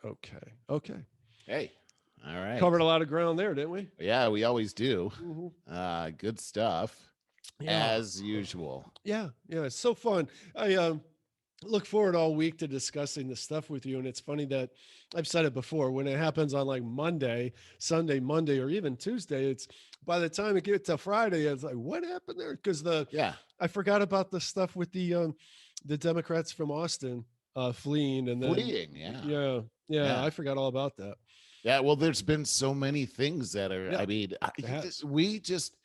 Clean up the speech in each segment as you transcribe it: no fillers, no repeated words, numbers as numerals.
Okay. Hey, all right. Covered a lot of ground there, didn't we? Yeah, we always do. Hmm. Good stuff Yeah. as usual. Yeah. Yeah. It's so fun. I look forward all week to discussing this stuff with you. And it's funny that I've said it before when it happens on like Monday, Sunday, Monday, or even Tuesday, it's by the time it gets to Friday, it's like, what happened there? Because Yeah, I forgot about the stuff with the Democrats from Austin fleeing. And then, fleeing. Yeah, yeah, yeah, yeah. I forgot all about that. Yeah, well, there's been so many things that are. Yeah, I mean, it has. we just.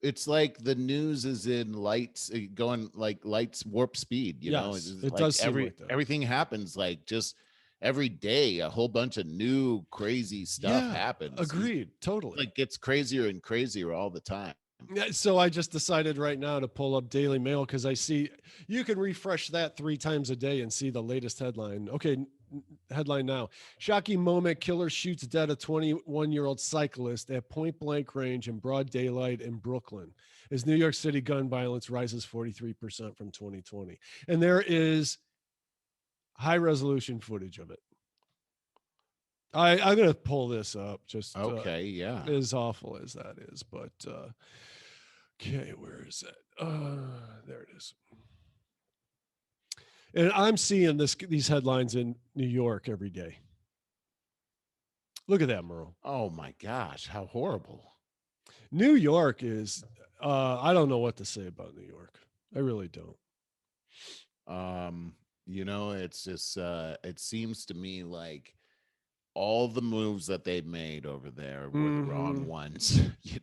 It's like the news is in lights, going like lights warp speed. It's Yes, just it like does seem like that. everything happens like just every day. A whole bunch of new crazy stuff Yeah, happens. It's agreed. Totally. like gets crazier and crazier all the time. Yeah, so I just decided right now to pull up Daily Mail because I see you can refresh that 3 times a day and see the latest headline. Okay, headline now. Shocking moment, killer shoots dead a 21-year-old cyclist at point blank range in broad daylight in Brooklyn as New York City gun violence rises 43% from 2020. And there is high resolution footage of it. I'm going to pull this up, just Okay, yeah. as awful as that is. But okay, where is it? There it is. And I'm seeing these headlines in New York every day. Look at that, Merle. Oh my gosh, how horrible. New York is, I don't know what to say about New York. I really don't. Um, it's just it seems to me like all the moves that they made over there were the wrong Mm-hmm. ones.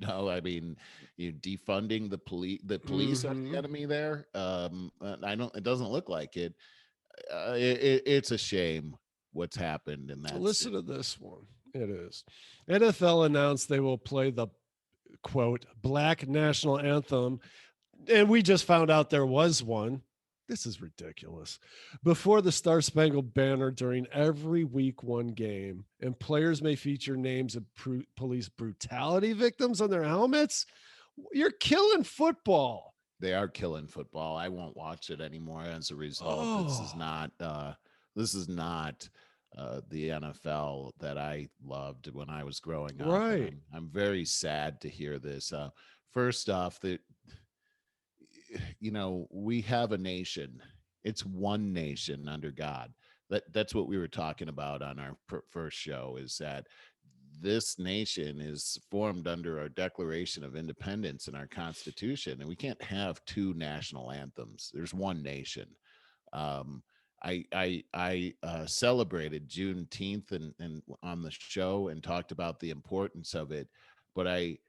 I mean, you defunding the police are the Mm-hmm. enemy there. I don't it doesn't look like it. It's a shame what's happened in that Listen city. to this one. It is. NFL announced they will play the quote black national anthem, and we just found out there was one. This is ridiculous. Before the Star Spangled Banner during every week one game, and players may feature names of police brutality victims on their helmets. You're killing football. They are killing football. I won't watch it anymore as a result. Oh, This is not the NFL that I loved when I was growing up, and right. I'm very sad to hear this. First off, that we have a nation. It's one nation under God. That's what we were talking about on our first show. Is that this nation is formed under our Declaration of Independence and our Constitution, and we can't have two national anthems. There's one nation. Um, I celebrated Juneteenth and on the show and talked about the importance of it, but I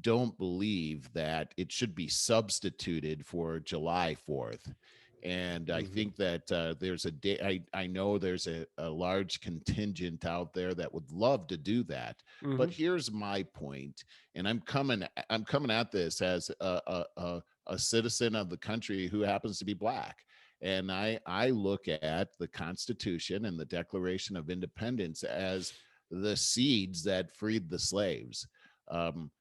don't believe that it should be substituted for July 4th. And I Mm-hmm. think that there's a day, I know there's a large contingent out there that would love to do that. Mm-hmm. But here's my point, and I'm coming at this as a citizen of the country who happens to be black. And I look at the Constitution and the Declaration of Independence as the seeds that freed the slaves.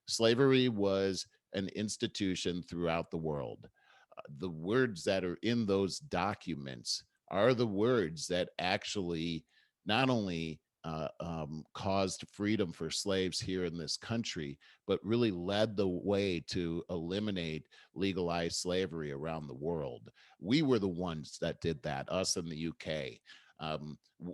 Slavery was an institution throughout the world. The words that are in those documents are the words that actually not only caused freedom for slaves here in this country, but really led the way to eliminate legalized slavery around the world. We were the ones that did that, us in the UK.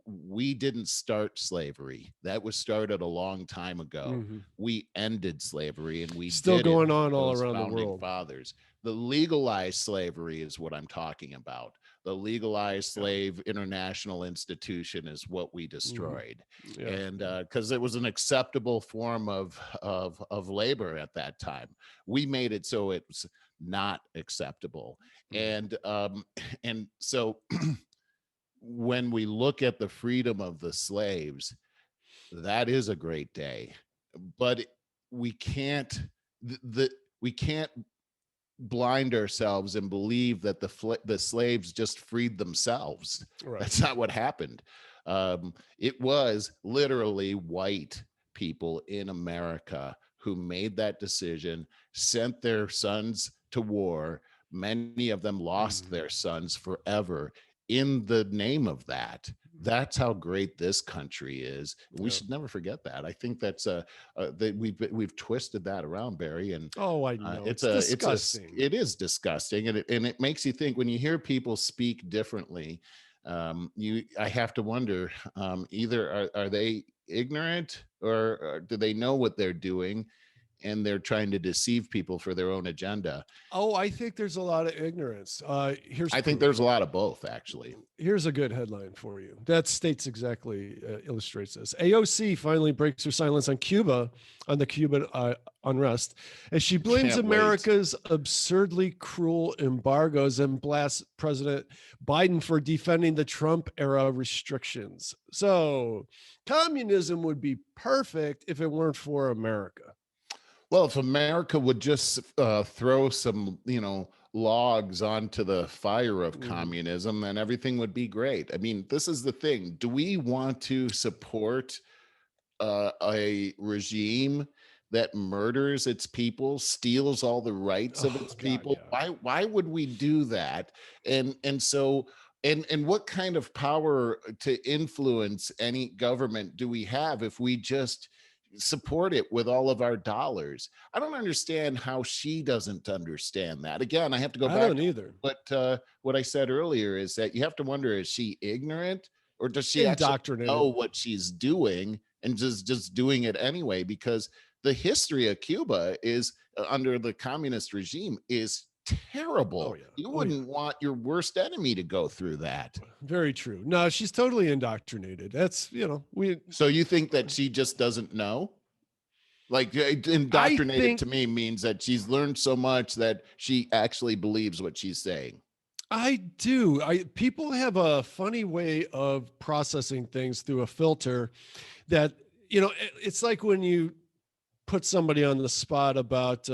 We didn't start slavery. That was started a long time ago. Mm-hmm. We ended slavery, and we Still did it going with on all those around the founding world. fathers. The legalized slavery is what I'm talking about. The legalized Yeah. slave international institution is what we Mm-hmm. destroyed, Yeah. and Yeah. because it was an acceptable form of labor at that time, we made it so it was not acceptable. Mm-hmm. And so when we look at the freedom of the slaves, that is a great day, but we can't the we can't blind ourselves and believe that the slaves just freed themselves. Right. That's not what happened. It was literally white people in America who made that decision, sent their sons to war. Many of them lost Mm-hmm. their sons forever in the name of that. That's how great this country is. We Yeah. should never forget that. I think that's that we've twisted that around, Barry, and Oh, I know. it's It's a disgusting. it is disgusting, and it makes you think when you hear people speak differently. You I have to wonder, either are they ignorant, or do they know what they're doing and they're trying to deceive people for their own agenda? Oh, I think there's a lot of ignorance. Here's I think proof. there's a lot of both, actually. Here's a good headline for you. That states exactly illustrates this. AOC finally breaks her silence on Cuba, on the Cuban unrest, as she blames Can't wait. America's absurdly cruel embargoes and blasts President Biden for defending the Trump era restrictions. So, communism would be perfect if it weren't for America. Well, if America would just throw some, logs onto the fire of Mhm. communism, then everything would be great. I mean, this is the thing. Do we want to support a regime that murders its people, steals all the rights of Oh its God, people? yeah. Why would we do that? And so and what kind of power to influence any government do we have if we just support it with all of our dollars? I don't understand how she doesn't understand that. Again, I have to go I back don't to either. what I said earlier, is that you have to wonder, is she ignorant, or does she actually know Indoctrinated. what she's doing and just doing it anyway? Because the history of Cuba is, under the communist regime, is Oh terrible. yeah. You Oh yeah. wouldn't want your worst enemy to go through that. Very true. No, she's totally indoctrinated. That's, we So you think that she just doesn't know? Like, I indoctrinated think to me means that she's learned so much that she actually believes what she's saying. I do. I People have a funny way of processing things through a filter that, it's like when you put somebody on the spot about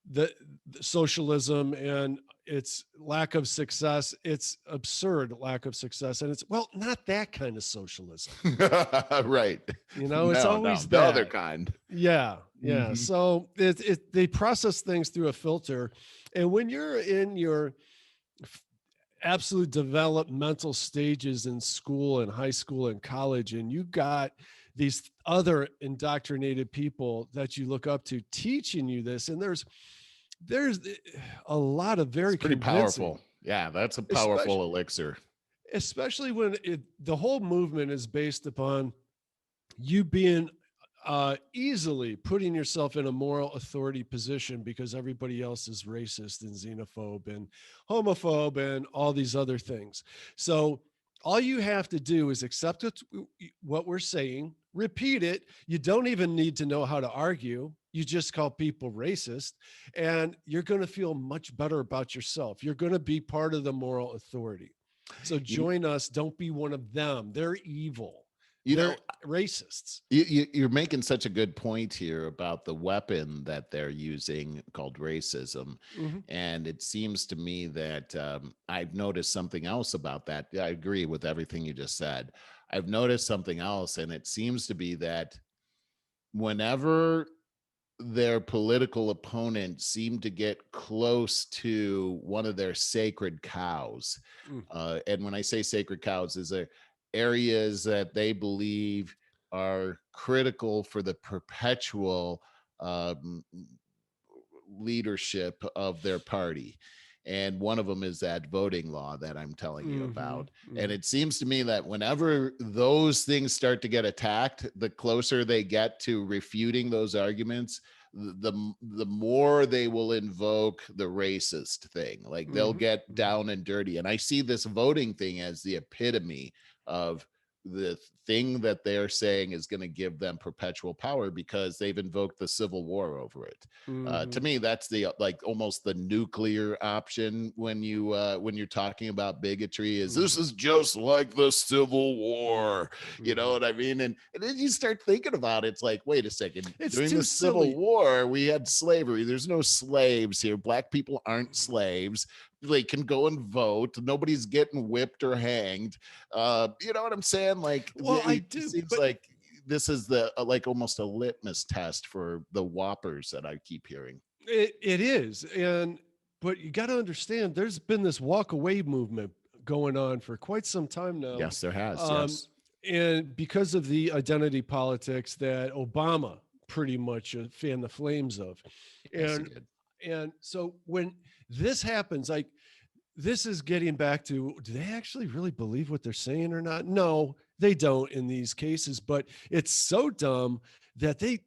the socialism and its lack of success. It's absurd lack of success. And it's, well, not that kind of socialism. Right. It's No, no, always the other that. kind. Yeah, yeah. Mhm. So they process things through a filter, and when you're in your f- absolute developmental stages in school and high school and college, and you got these other indoctrinated people that you look up to teaching you this, and there's a lot of It's very pretty convincing, powerful. Yeah, that's a especially powerful elixir. especially when the whole movement is based upon you being easily putting yourself in a moral authority position because everybody else is racist and xenophobe and homophobe and all these other things. So all you have to do is accept what we're saying, repeat it. You don't even need to know how to argue. You just call people racist, and you're going to feel much better about yourself. You're going to be part of the moral authority. So You, join us. Don't be one of them. They're evil. you know, They're racists. you're making such a good point here about the weapon that they're using called racism. Mhm. And it seems to me that I've noticed something else about that. I agree with everything you just said. I've noticed something else, and it seems to be that whenever their political opponents seem to get close to one of their sacred cows. Mm. And when I say sacred cows, is there areas that they believe are critical for the perpetual um, leadership of their party. And one of them is that voting law that I'm telling you Mhm, about. And mhm. it seems to me that whenever those things start to get attacked, the closer they get to refuting those arguments, the more they will invoke the racist thing. Like, they'll Mhm, get mhm. down and dirty. And I see this voting thing as the epitome of the thing that they're saying is going to give them perpetual power, because they've invoked the Civil War over it. To Mhm. me, that's the like almost the nuclear option when you're talking about bigotry. Is this Mhm. is just like the Civil Mhm. War? You know Mhm. what I mean? And then you start thinking about it, it's like, wait a second. It's During the too Civil silly. War, we had slavery. There's no slaves here. Black people aren't Mhm. slaves. They can go and vote. Nobody's getting whipped or hanged. You know what I'm saying? Like, Well, I it do, seems but like this is the like almost a litmus test for the whoppers that I keep hearing. it is, but you got to understand, there's been this walk away movement going on for quite some time now. Yes, there has. Um, Yes. and because of the identity politics that Obama pretty much fanned the flames of. Yes, he And did. and so when this happens, like this is getting back to, do they actually really believe what they're saying or not? No, they don't in these cases, but it's so dumb that they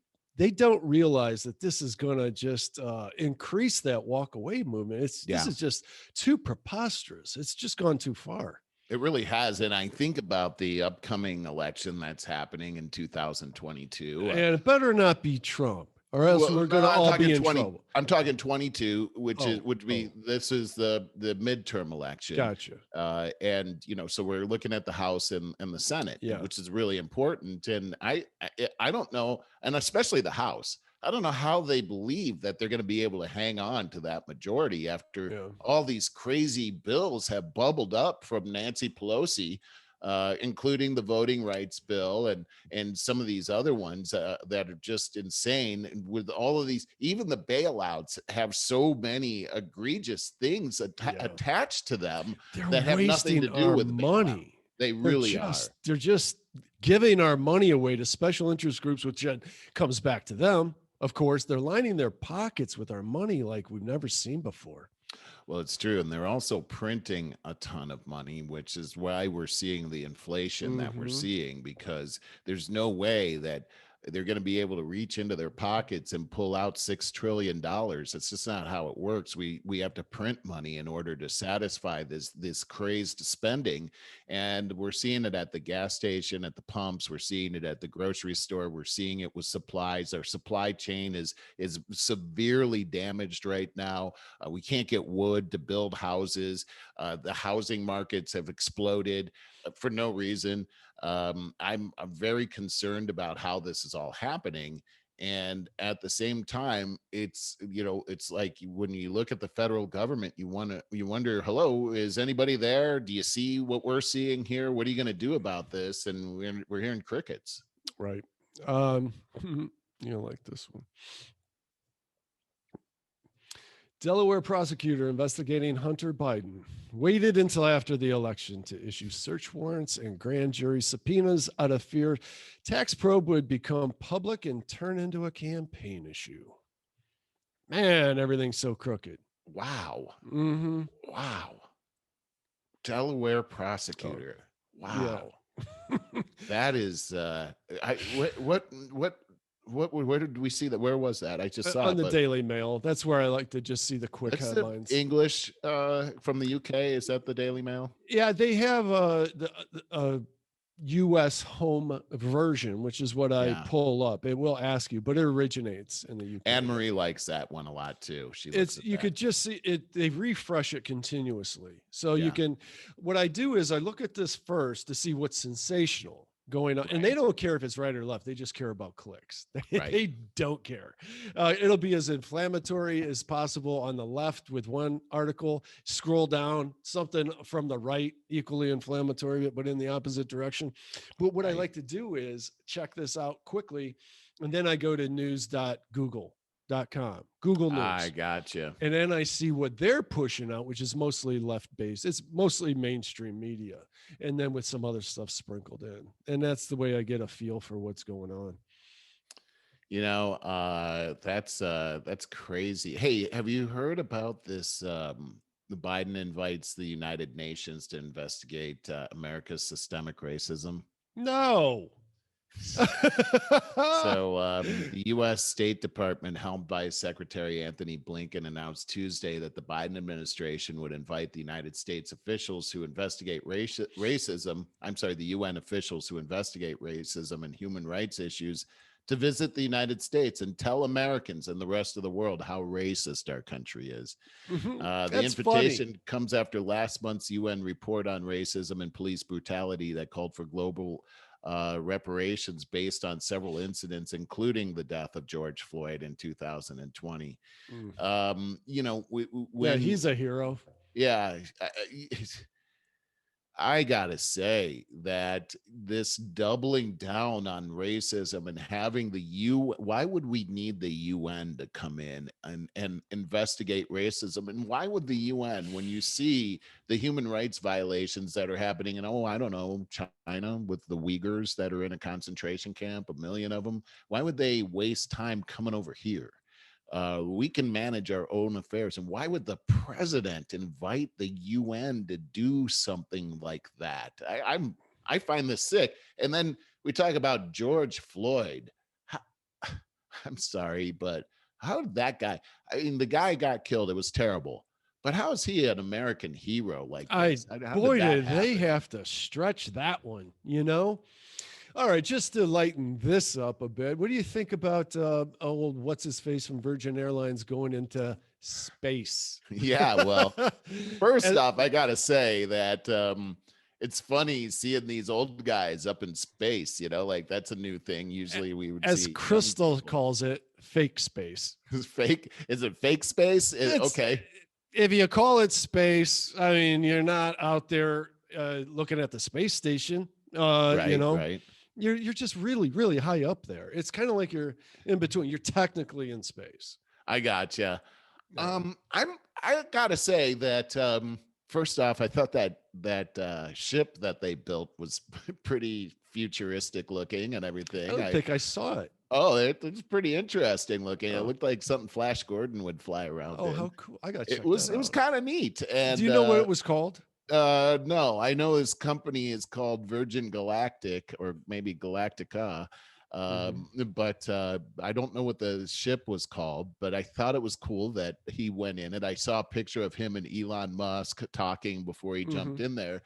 don't realize that this is going to just increase that walk away movement. This Yeah. is just too preposterous. It's just gone too far. It really has. And I think about the upcoming election that's happening in 2022. And it better not be Trump, or else Well, we're no, going to I'm all talking be in 20. trouble. I'm talking 22, which is Oh, would be this is the midterm election. gotcha. And so we're looking at the House and the Senate, Yeah. which is really important. And I don't know, and especially the House. I don't know how they believe that they're going to be able to hang on to that majority after Yeah. all these crazy bills have bubbled up from Nancy Pelosi, including the voting rights bill and some of these other ones that are just insane. And with all of these, even the bailouts have so many egregious things Yeah. attached to them They're that have nothing wasting to do our with the bailout. money. They really are. They're just giving our money away to special interest groups, which then comes back to them. Of course, they're lining their pockets with our money like we've never seen before. Well, it's true. And they're also printing a ton of money, which is why we're seeing the inflation that we're Mhm. seeing, because there's no way that they're going to be able to reach into their pockets and pull out $6 trillion. It's just not how it works. We have to print money in order to satisfy this crazed spending. And we're seeing it at the gas station, at the pumps, we're seeing it at the grocery store, we're seeing it with supplies. Our supply chain is severely damaged right now. We can't get wood to build houses. The housing markets have exploded for no reason. I'm very concerned about how this is all happening. And at the same time, it's like when you look at the federal government, you wonder, hello, is anybody there? Do you see what we're seeing here? What are you going to do about this? And we're hearing crickets. Right. Like this one. Delaware prosecutor investigating Hunter Biden waited until after the election to issue search warrants and grand jury subpoenas out of fear tax probe would become public and turn into a campaign issue. Man, everything's so crooked. Wow. Mm-hmm. Wow. Delaware prosecutor. Wow. Yeah. That is where did we see that? Where was that? I just saw on it, the but Daily Mail. That's where I like to just see the quick that's the headlines. English from the UK. Is that the Daily Mail? Yeah, they have the U.S. home version, which is what I Yeah. pull up. It will ask you, but it originates in the UK. Anne Marie likes that one a lot too. She looks It's at you that. could just see it. They refresh it continuously, so you Yeah. can. What I do is I look at this first to see what's sensational going on, and they Right. don't care if it's right or left. They just care about clicks. Right. They don't care. It'll be as inflammatory as possible on the left with one article. Scroll down, something from the right, equally inflammatory, but in the opposite direction. But what I Right. like to do is check this out quickly, and then I go to news.google.com, Google News. I gotcha. And then I see what they're pushing out, which is mostly left based. It's mostly mainstream media, and then with some other stuff sprinkled in. And that's the way I get a feel for what's going on. That's crazy. Hey, have you heard about this? The Biden invites the United Nations to investigate America's systemic racism. No. So the U.S. State Department, helmed by Secretary Anthony Blinken, announced Tuesday that the Biden administration would invite the United States officials who investigate racism. I'm sorry, the UN officials who investigate racism and human rights issues to visit the United States and tell Americans and the rest of the world how racist our country is. The invitation comes after last month's UN report on racism and police brutality that called for global reparations based on several incidents, including the death of George Floyd in 2020. Yeah, he's a hero. Yeah. I gotta say that this doubling down on racism and having the why would we need the UN to come in and investigate racism? And why would the UN, when you see the human rights violations that are happening in, oh, I don't know, China with the Uyghurs that are in a concentration camp, a million of them, why would they waste time coming over here? We can manage our own affairs. And why would the president invite the UN to do something like that? I find this sick. And then we talk about George Floyd. How, I'm sorry, but how did that guy? I mean, the guy got killed. It was terrible. But how is he an American hero like I this? How did boy, that did they happen? have to stretch that one, you know? All right, just to lighten this up a bit, what do you think about old what's his face from Virgin Airlines going into space? Yeah, well, first as, off, I gotta say that it's funny seeing these old guys up in space. Like that's a new thing. Usually, we would as see young Crystal people. calls it, fake space. Is fake? Is it fake space? It's Okay, if you call it space, I mean you're not out there looking at the space station. You right, know, right. you're just really really high up there. It's kind of like you're in between. You're technically in space. I gotcha. Yeah. I gotta say that first off, I thought that ship that they built was pretty futuristic looking and I everything. don't think I saw it. Oh, it's pretty interesting looking. It Oh, looked like something Flash Gordon would fly around oh, in. how cool! I gotta It check was that it was out. kind of neat. Do And you know what it was called? no, I know his company is called Virgin Galactic or maybe Galactica. Hmm. But I don't know what the ship was called, but I thought it was cool that he went in it. I saw a picture of him and Elon Musk talking before he jumped Hmm. in there.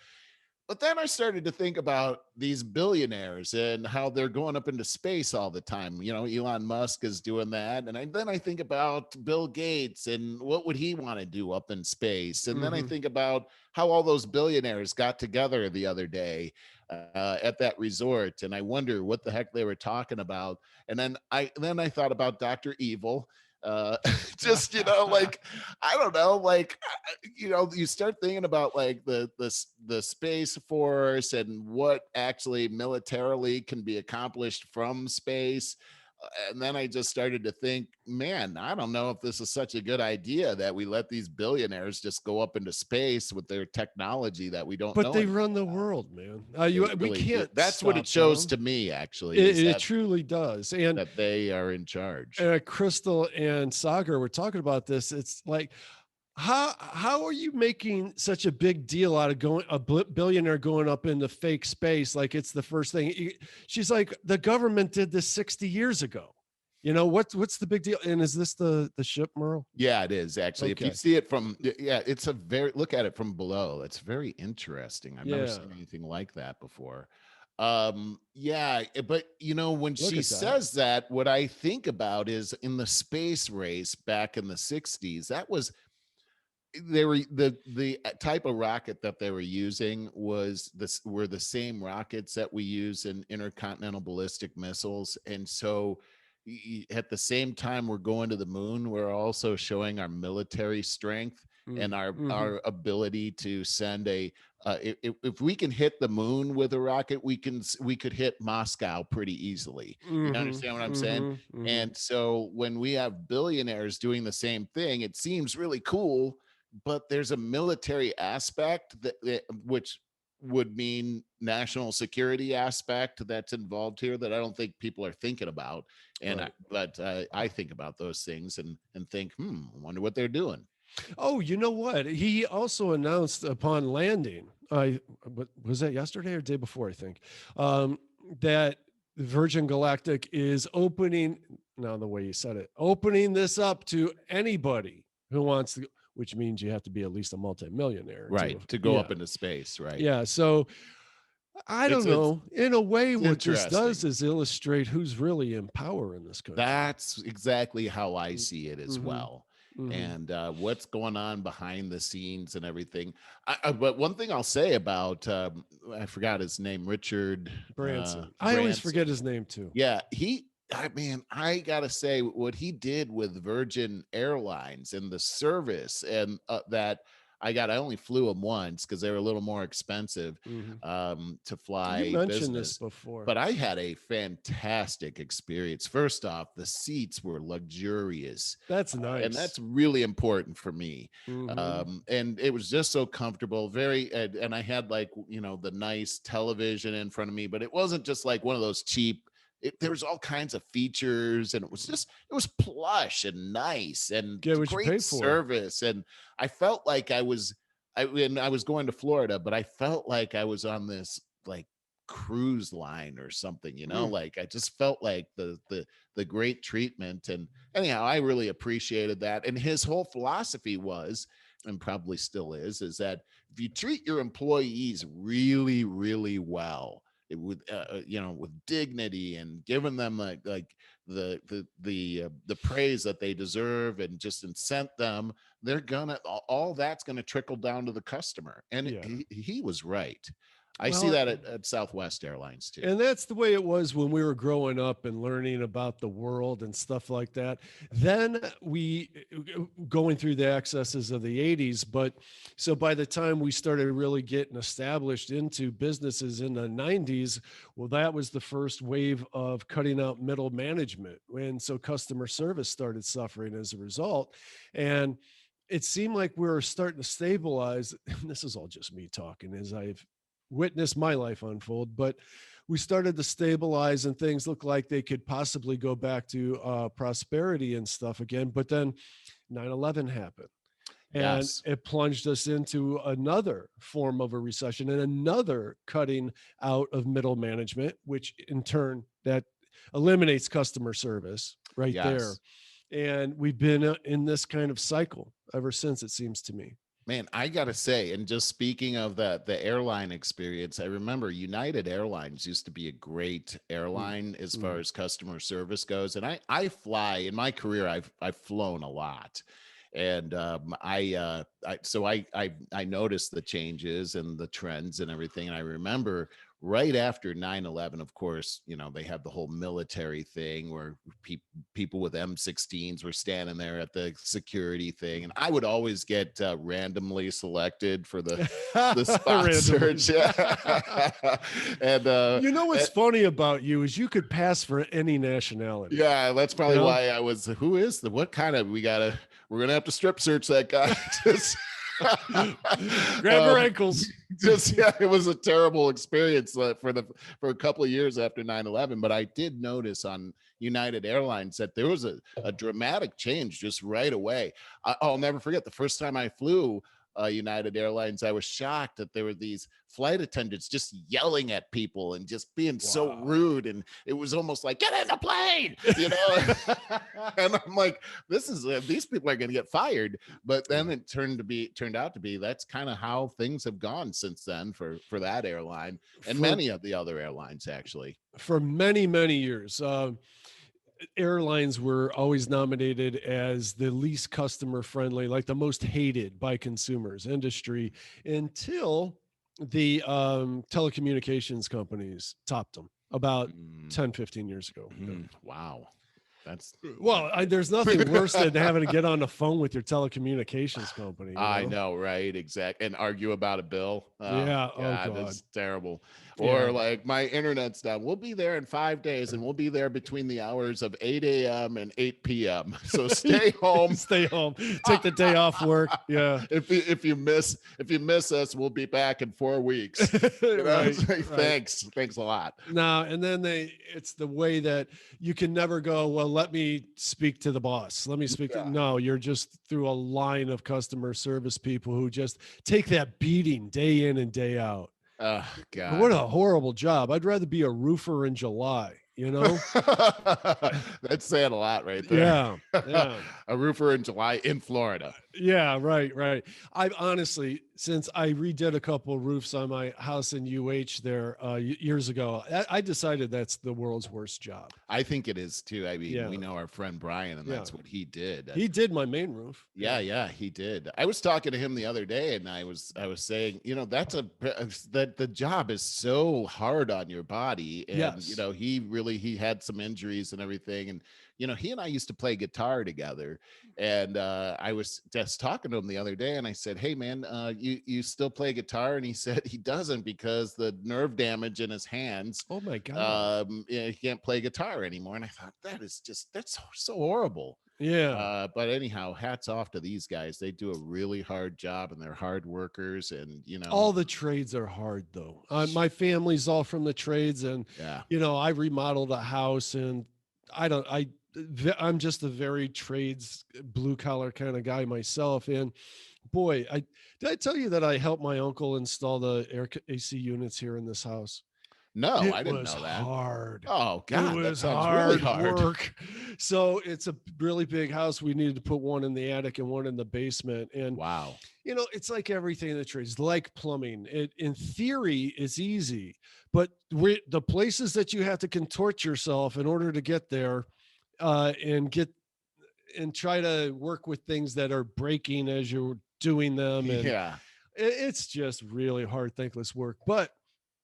But then I started to think about these billionaires and how they're going up into space all the time. Elon Musk is doing that. And then I think about Bill Gates and what would he want to do up in space? And then I Hmm. think about how all those billionaires got together the other day at that resort. And I wonder what the heck they were talking about. And then I thought about Dr. Evil. Just like I don't know, like you start thinking about like the space force and what actually militarily can be accomplished from space. And then I just started to think, man, I don't know if this is such a good idea that we let these billionaires just go up into space with their technology that we don't But know they anything run the about. world, man. They We really do. can't That's what it stop shows them. to me, actually, It, is it that truly does. And that they are in charge. Crystal and Sagar were talking about this. It's like, how are you making such a big deal out of going billionaire going up into fake space like it's the first thing? She's like, the government did this 60 years ago. What's the big deal? And is this the ship, Merle? Yeah, it is actually. If you Okay. see it from, yeah, it's a very look at it from below. It's very interesting. I've never Yeah. seen anything like that before. Yeah, but when Look she at that. says that, what I think about is in the space race back in the 60s, that was they were the type of rocket that they were using were the same rockets that we use in intercontinental ballistic missiles. And so at the same time we're going to the moon, we're also showing our military strength and our Mm-hmm. our ability to send if we can hit the moon with a rocket, we could hit Moscow pretty easily. You Mm-hmm. understand what I'm saying? Mm-hmm. Mm-hmm. And so when we have billionaires doing the same thing, it seems really cool, but there's a military aspect which would mean national security aspect that's involved here that I don't think people are thinking about. Right. But I think about those things and think, I wonder what they're doing. Oh, you know what? He also announced upon landing, what was that yesterday or day before, I think, that Virgin Galactic is opening, now the way you said it, opening this up to anybody who wants to, which means you have to be at least a multimillionaire Right, to, to go yeah. up into space, right? Yeah. So I It's don't it's, know. In a way, it's what this does interesting. is illustrate who's really in power in this country. That's exactly how I see it as Mm-hmm. well. Mm-hmm. And what's going on behind the scenes and everything. But one thing I'll say about I forgot his name, Richard Branson. I always forget Branson. his name too. Yeah, I gotta say what he did with Virgin Airlines and the service and that. I only flew them once because they were a little more expensive Mhm. to You fly mentioned this business. before. But I had a fantastic experience. First off, the seats were luxurious, That's and nice. that's really important for me. Mhm. And it was just so comfortable, very, and I had like, the nice television in front of me, but it wasn't just like one of those cheap. There was all kinds of features, and it was plush and nice and Get what you great pay for. service. And I felt like when I was going to Florida, but I felt like I was on this like cruise line or something, Mm. like I just felt like the great treatment. And anyhow, I really appreciated that. And his whole philosophy was, and probably still is that if you treat your employees really, really well, with dignity, and giving them like the praise that they deserve, and just incent them, they're gonna all that's gonna trickle down to the customer. And Yeah. he was right. I see Well, that at Southwest Airlines too. and that's the way it was when we were growing up and learning about the world and stuff like that. Then going through the excesses of the 80s. But so by the time we started really getting established into businesses in the 90s, well, that was the first wave of cutting out middle management. And so customer service started suffering as a result. And it seemed like we were starting to stabilize. This is all just me talking as I've witnessed my life unfold, but we started to stabilize and things look like they could possibly go back to prosperity and stuff again. But then 9/11 happened, and Yes. it plunged us into another form of a recession and another cutting out of middle management, which in turn that eliminates customer service right there. Yes. And we've been in this kind of cycle ever since, it seems to me. Man, I gotta say, and just speaking of the airline experience, I remember United Airlines used to be a great Mm, airline as far mm. as customer service goes. And I fly in my career, I've flown a lot. And I noticed the changes and the trends and everything. And I remember right after 9/11, of course, they had the whole military thing where people with M16s were standing there at the security thing, and I would always get randomly selected for the spot Randomly. search. Yeah. and You know what's funny about you is you could pass for any nationality. yeah, that's You probably know, why I was. Who is what kind of? We're gonna have to strip search that guy. Just, grab her ankles. just yeah, it was a terrible experience for a couple of years after 9/11. But I did notice on United Airlines that there was a dramatic change just right away. I'll never forget the first time I flew United Airlines. I was shocked that there were these flight attendants just yelling at people and just being so Wow. rude, and it was almost like, get in the plane. And I'm like, these people are going to get fired. But then Yeah. it turned out to be that's kind of how things have gone since then for that airline and For many of the other airlines actually. for many, many years, airlines were always nominated as the least customer friendly, like the most hated by consumers industry, until the telecommunications companies topped them about Mm, 10, 15 years ago. Yeah. wow, that's Well, there's nothing worse than having to get on the phone with your telecommunications company, you I know? know, right? Exactly. And argue about a bill. Oh, Yeah. Oh, God, God. that's terrible. Or Yeah. like, my internet's down. We'll be there in 5 days, and we'll be there between the hours of 8 a.m. and 8 p.m. So stay home. Stay home. Take the day off work. Yeah. If you miss us, we'll be back in 4 weeks. Right. It's like, Right. thanks a lot. No, and then it's the way that you can never go, well, let me speak to the boss. Let me speak to, Yeah. no, you're just through a line of customer service people who just take that beating day in and day out. Oh, What God. a horrible job. I'd rather be a roofer in July, you know? That's saying a lot right there. Yeah. Yeah. A roofer in July in Florida. Yeah, right, right. I honestly, since I redid a couple roofs on my house in UH there years ago, I decided that's the world's worst job. I think it is too. I mean, Yeah. we know our friend Brian, and Yeah. that's what he did. He did my main roof. Yeah, he did. I was talking to him the other day, and I was saying, that's that the job is so hard on your body, and Yes. he had some injuries and everything, and he and I used to play guitar together, and I was just talking to him the other day, and I said, "Hey, man, you still play guitar?" And he said he doesn't because the nerve damage in his hands. Oh my God. He can't play guitar anymore, and I thought that's so horrible. Yeah. But anyhow, hats off to these guys. They do a really hard job, and they're hard workers. And All the trades are hard though. My family's all from the trades, and yeah, I remodeled a house, and I'm just a very trades blue collar kind of guy myself. And boy, did I tell you that I helped my uncle install the AC units here in this house? no, It I didn't was know that. hard. Oh It God, that was sounds really hard hard. work. So it's a really big house. We needed to put one in the attic and one in the basement. And Wow. it's like everything in the trades, like plumbing. It in theory is easy, but the places that you have to contort yourself in order to get there, and try to work with things that are breaking as you're doing them, and Yeah, it's just really hard, thankless work. But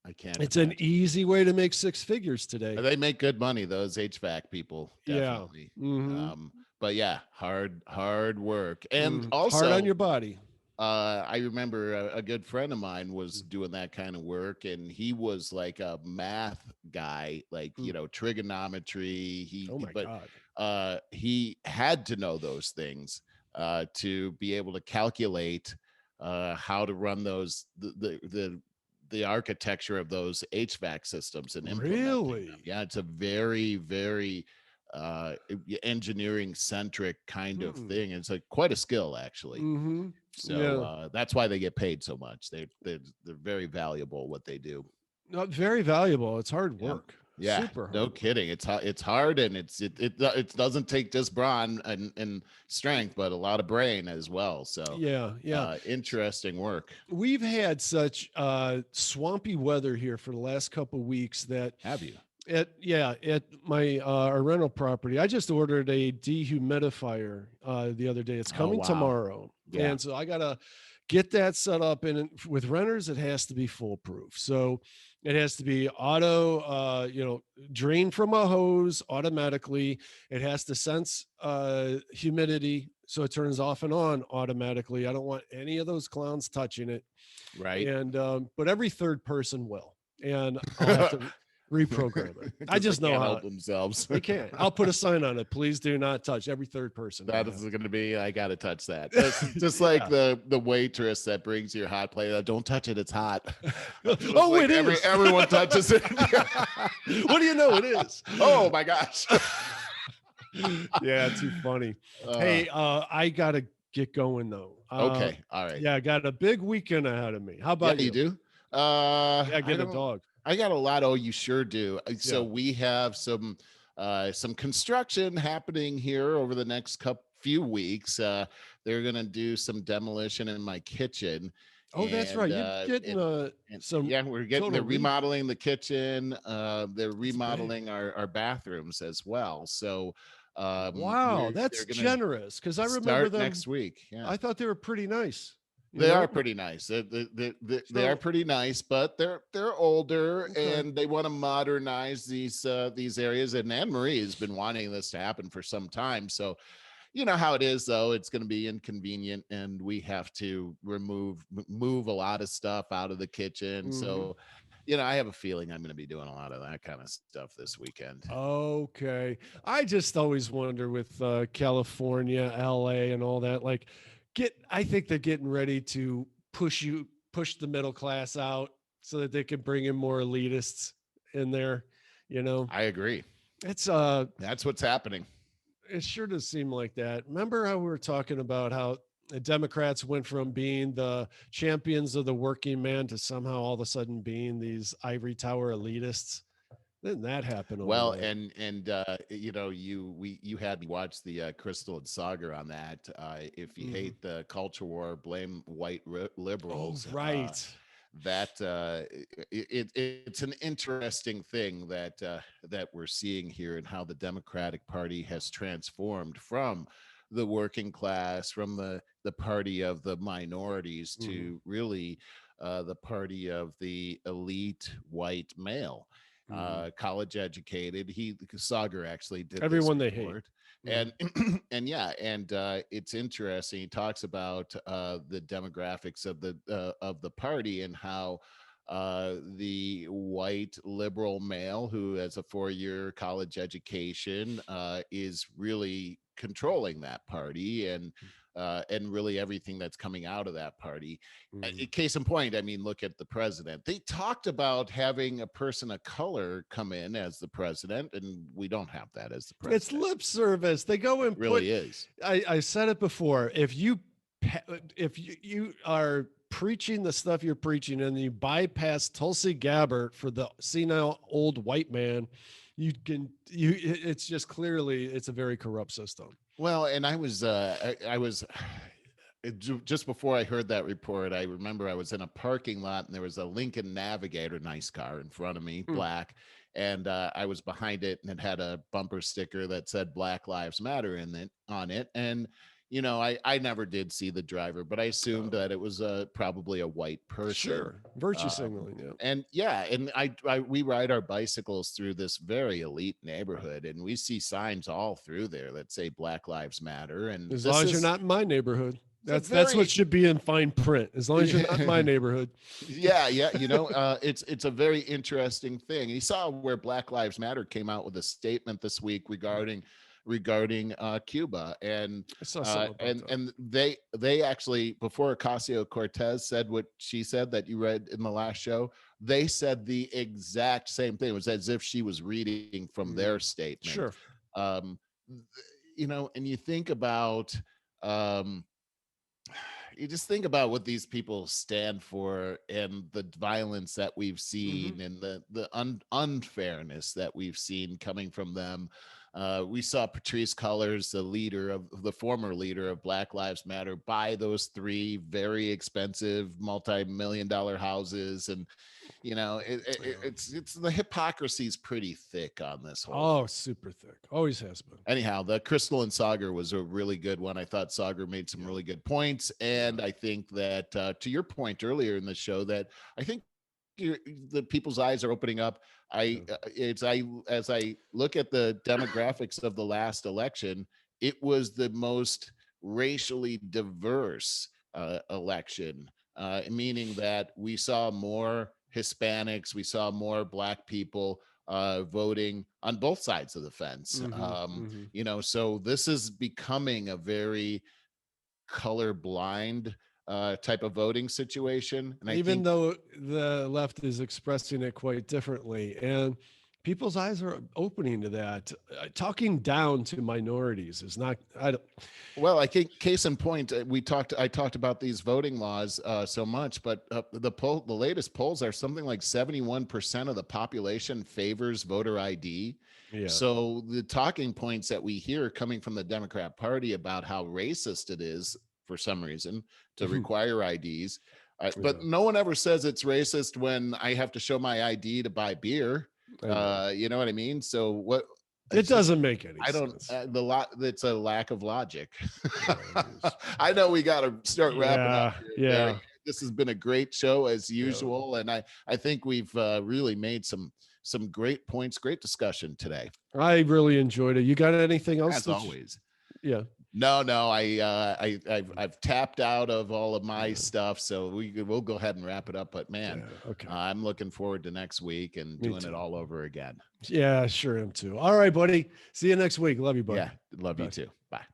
I can't. it's an imagine. easy way to make six figures today. They make good money, those HVAC people, Yeah. definitely. Mm-hmm. But yeah, hard work, and Hard also on your body. I remember a good friend of mine was doing that kind of work, and he was like a math guy, like trigonometry. Oh my God. He had to know those things to be able to calculate how to run the architecture of those HVAC systems and implementing Really? them. Yeah, it's a very, very engineering centric kind of thing. It's like quite a skill, actually. Mm-hmm. So that's why they get paid so much. They're very valuable what they do. Not very valuable. It's hard Yeah. work. Yeah, Super hard. no kidding. It's hard, and it doesn't take just brawn and strength, but a lot of brain as well. So Yeah. interesting work. We've had such swampy weather here for the last couple of weeks that Have you? at my our rental property, I just ordered a dehumidifier the other day. It's coming wow. tomorrow. Yeah. And so I gotta get that set up. And with renters, it has to be foolproof. So it has to be auto, drain from a hose automatically. It has to sense humidity, so it turns off and on automatically. I don't want any of those clowns touching it. Right. And but every third person will, and I'll have to reprogram it. I just know can't how help themselves. they can't. I'll put a sign on it. Please do not touch. Every third person. That is going to be. I got to touch that. Just like the waitress that brings your hot plate. Don't touch it. It's hot. Oh, like it is. Everyone touches it. What do you know? It is. Oh my gosh. Yeah, too funny. Hey, I gotta get going though. Okay. All right. Yeah, I got a big weekend ahead of me. How about you do? Yeah, get a dog. I got a lot. Oh, you sure do. So we have some construction happening here over the next few weeks. They're gonna do some demolition in my kitchen. Oh, that's right. You're getting some. Yeah, they're remodeling the kitchen. They're remodeling our bathrooms as well. So wow, that's generous, because I remember them next week. Yeah, I thought they were pretty nice. They are pretty nice. They are pretty nice, but they're older, and they want to modernize these areas. And Anne Marie has been wanting this to happen for some time. So, you know how it is, though. It's going to be inconvenient, and we have to move a lot of stuff out of the kitchen. So, I have a feeling I'm going to be doing a lot of that kind of stuff this weekend. Okay. I just always wonder with California, LA, and all that, like. I think they're getting ready to push the middle class out so that they can bring in more elitists in there. I agree. It's that's what's happening. It sure does seem like that. Remember how we were talking about how the Democrats went from being the champions of the working man to somehow all of a sudden being these ivory tower elitists? Didn't that happen Well, overnight? you know, you had me watch the Crystal and Saga on that. If you Mhm. hate the culture war, blame white Oh, liberals. right. That it's an interesting thing that that we're seeing here, and how the Democratic Party has transformed from the working class, from the party of the minorities, Mhm. to really the party of the elite white male, Mhm. college educated. Sagar actually did this Everyone they hate. report, Mhm. and and yeah, and it's interesting. He talks about the demographics of the party, and how the white liberal male who has a 4-year college education is really controlling that party, and really everything that's coming out of that party. Mhm. Case in point, I mean, look at the president. They talked about having a person of color come in as the president, and we don't have that as the It's president. lip service. They go It and put. really is. I said it before. If you are preaching the stuff you're preaching and you bypass Tulsi Gabbard for the senile old white man, it's just clearly it's a very corrupt system. Well, and I was just before I heard that report, I remember I was in a parking lot, and there was a Lincoln Navigator, nice car, in front of me, Mm, black, and I was behind it, and it had a bumper sticker that said Black Lives Matter in it on it. And you know, I never did see the driver, but I assumed no. that it was probably a white person. Sure. Virtue Um, signaling, yeah. and yeah, and we ride our bicycles through this very elite neighborhood, and we see signs all through there that say Black Lives Matter. And As long this as you're is not in my neighborhood. it's a That's what very should be in fine print. As long as you're not in my neighborhood. yeah, you know, it's a very interesting thing. You saw where Black Lives Matter came out with a statement this week regarding Cuba, I saw something about that. and they actually, before Ocasio Cortez said what she said that you read in the last show, they said the exact same thing. It was as if she was reading from their Mm, statement. sure. Um, you know, and you think about um, you just think about what these people stand for, and the violence that we've Hmm. seen, and the unfairness that we've seen coming from them. We saw Patrice Cullors, the former leader of Black Lives Matter, buy those 3 very expensive multi-million-dollar houses. And you know, Yeah. it's the hypocrisy is pretty thick on this whole Oh, thing. super thick. Always has been. Anyhow, the Crystal and Sagar was a really good one. I thought Sagar made some Yeah. really good points, Yeah. and I think that to your point earlier in the show, that I think the people's eyes are opening up. Yeah. It's I As I look at the demographics of the last election, it was the most racially diverse election, meaning that we saw more Hispanics, we saw more Black people voting on both sides of the fence. Hmm. Hmm. You know, so this is becoming a very colorblind type of voting situation, and I Even think, though the left is expressing it quite differently, and people's eyes are opening to that. Talking down to minorities is not. I don't. well, I think case in point, I talked about these voting laws so much, but the latest polls are something like 71% of the population favors voter ID. Yeah. So the talking points that we hear coming from the Democrat Party about how racist it is for some reason to require IDs, but Yeah. no one ever says it's racist when I have to show my ID to buy beer. I know. You know what I mean? So what? It It's just, doesn't make any I don't sense. the lot It's a lack of logic. Yeah, it is. I know we got to start wrapping up Yeah. here, Barry. Yeah. This has been a great show as Yeah. usual, and I think we've really made some great points, great discussion today, I really enjoyed it. You got anything else as always. yeah. No, I've tapped out of all of my Yeah. stuff, so we'll go ahead and wrap it up. But man, Yeah. Okay. I'm looking forward to next week and Me doing it too. all over again. Yeah, sure am too. All right, buddy. See you next week. Love you, buddy. Yeah, love you Bye. too. Bye.